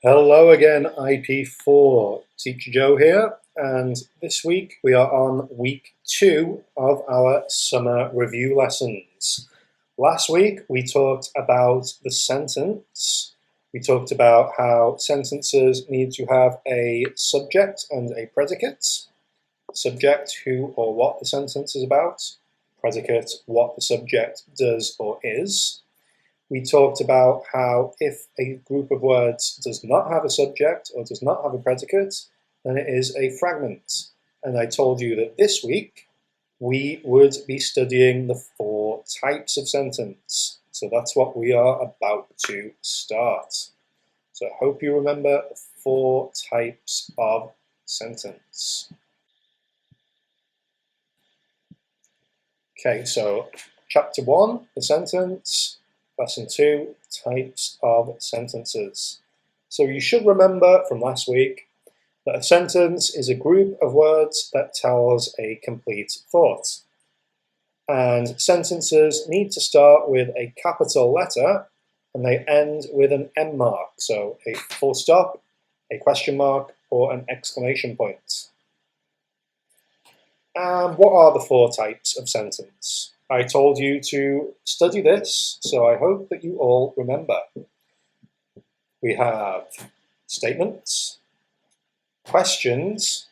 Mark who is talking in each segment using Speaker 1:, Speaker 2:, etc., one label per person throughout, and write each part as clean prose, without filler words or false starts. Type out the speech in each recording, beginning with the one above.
Speaker 1: Hello again, IP4. Teacher Joe here, and this week we are on week 2 of our summer review lessons. Last week we talked about the sentence. We talked about how sentences need to have a subject and a predicate. Subject, who or what the sentence is about. Predicate, what the subject does or is. We talked about how if a group of words does not have a subject or does not have a predicate, then it is a fragment. And I told you that this week we would be studying the 4 types of sentence. So that's what we are about to start. So I hope you remember the 4 types of sentence. Okay, so chapter 1, the sentence. Lesson 2, types of sentences. So you should remember from last week that a sentence is a group of words that tells a complete thought. And sentences need to start with a capital letter and they end with an M mark, so a full stop, a question mark, or an exclamation point. And what are the 4 types of sentence? I told you to study this, so I hope that you all remember. We have statements, questions,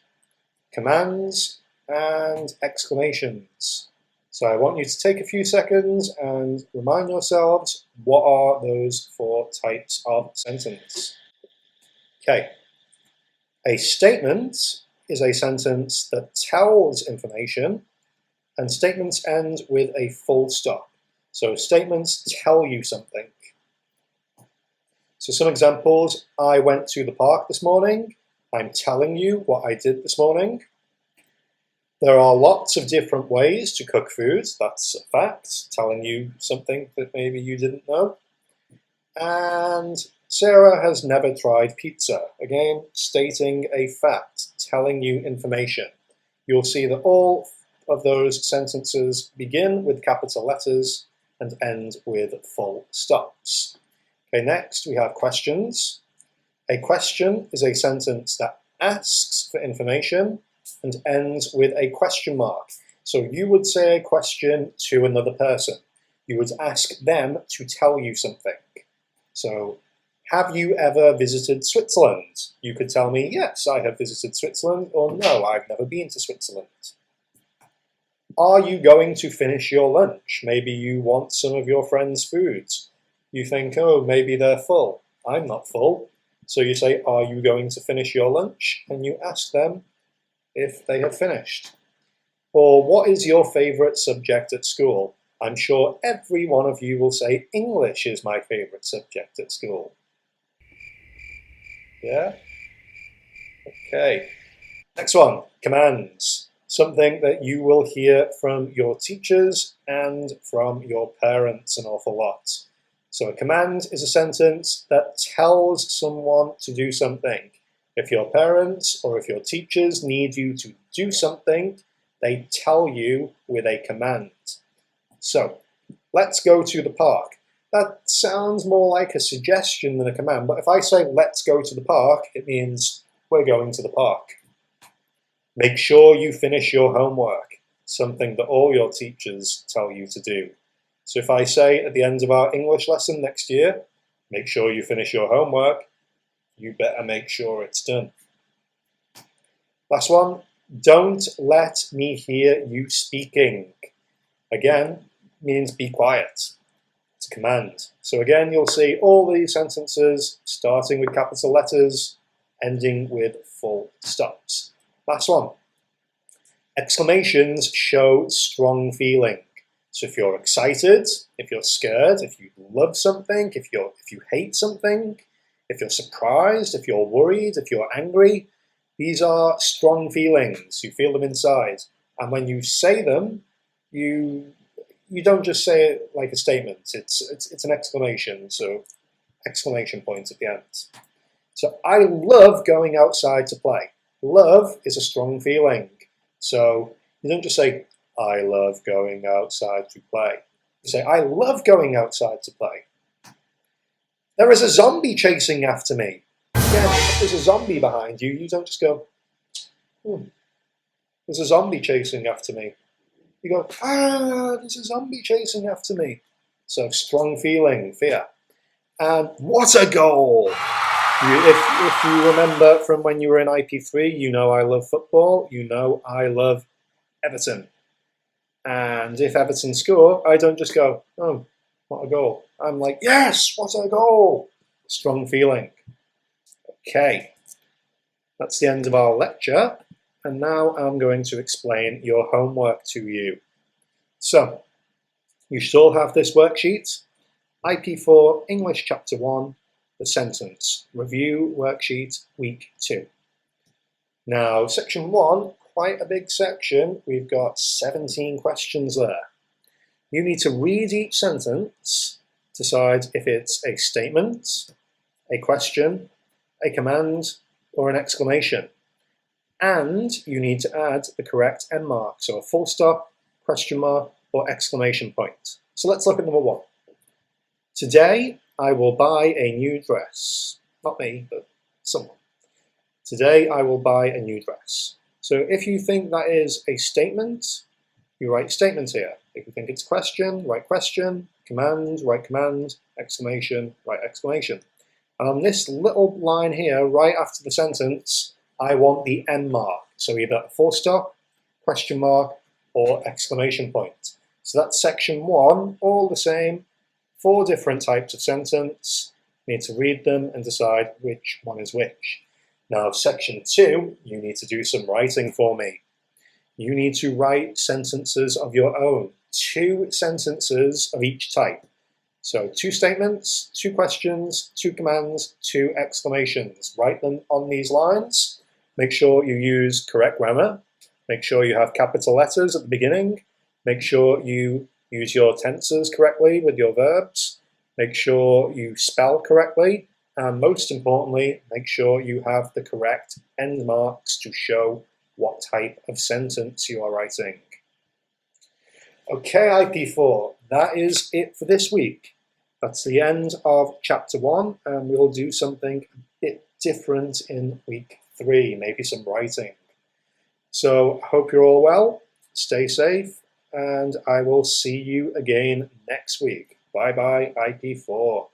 Speaker 1: commands, and exclamations. So I want you to take a few seconds and remind yourselves what are those 4 types of sentence. Okay, a statement is a sentence that tells information, and statements end with a full stop. So statements tell you something. So some examples: I went to the park this morning. I'm telling you what I did this morning. There are lots of different ways to cook food. That's a fact, telling you something that maybe you didn't know. And Sarah has never tried pizza. Again, stating a fact, telling you information. You'll see that all of those sentences begin with capital letters and end with full stops. Okay, next we have questions. A question is a sentence that asks for information and ends with a question mark. So you would say a question to another person. You would ask them to tell you something. So, have you ever visited Switzerland? You could tell me, yes, I have visited Switzerland, or no, I've never been to Switzerland. Are you going to finish your lunch? Maybe you want some of your friends' food. You think, oh, maybe they're full. I'm not full. So you say, are you going to finish your lunch? And you ask them if they have finished. Or what is your favorite subject at school? I'm sure every one of you will say English is my favorite subject at school. Yeah? Okay. Next one, commands. Something that you will hear from your teachers and from your parents an awful lot. So a command is a sentence that tells someone to do something. If your parents or if your teachers need you to do something, they tell you with a command. So, let's go to the park. That sounds more like a suggestion than a command, but if I say let's go to the park, it means we're going to the park. Make sure you finish your homework, something that all your teachers tell you to do. So if I say at the end of our English lesson next year, make sure you finish your homework, you better make sure it's done. Last one, don't let me hear you speaking. Again, means be quiet. It's a command. So again, you'll see all these sentences starting with capital letters, ending with full stops. Last one. Exclamations show strong feeling. So if you're excited, if you're scared, if you love something, if you hate something, if you're surprised, if you're worried, if you're angry, these are strong feelings. You feel them inside. And when you say them, you don't just say it like a statement. It's an exclamation. So exclamation point at the end. So I love going outside to play. Love is a strong feeling. So you don't just say, I love going outside to play. You say, I love going outside to play. There is a zombie chasing after me. again, if there's a zombie behind you, you don't just go, there's a zombie chasing after me. You go, there's a zombie chasing after me. So strong feeling, fear. And what a goal! If you remember from when you were in IP3, you know I love football, you know I love Everton. And if Everton score, I don't just go, oh, what a goal. I'm like, yes, what a goal! Strong feeling. Okay, that's the end of our lecture. And now I'm going to explain your homework to you. So, you should all have this worksheet. IP4 English Chapter 1, the sentence. Review worksheet week 2. Now, section 1, quite a big section. We've got 17 questions there. You need to read each sentence, decide if it's a statement, a question, a command, or an exclamation. And you need to add the correct end mark, so a full stop, question mark, or exclamation point. So let's look at number 1. Today, I will buy a new dress. Not me, but someone. Today, I will buy a new dress. So if you think that is a statement, you write statement here. If you think it's question, write question, command, write command, exclamation, write exclamation. And on this little line here, right after the sentence, I want the end mark. So either a full stop, question mark, or exclamation point. So that's section 1, all the same. 4 different types of sentence. You need to read them and decide which one is which. Now, section 2, you need to do some writing for me. You need to write sentences of your own. 2 sentences of each type. So 2 statements, 2 questions, 2 commands, 2 exclamations. Write them on these lines. Make sure you use correct grammar. Make sure you have capital letters at the beginning. Make sure you use your tenses correctly with your verbs. Make sure you spell correctly. And most importantly, make sure you have the correct end marks to show what type of sentence you are writing. Okay, IP4, that is it for this week. That's the end of chapter 1, and we'll do something a bit different in week 3, maybe some writing. So I hope you're all well, stay safe, and I will see you again next week. Bye bye, IP4.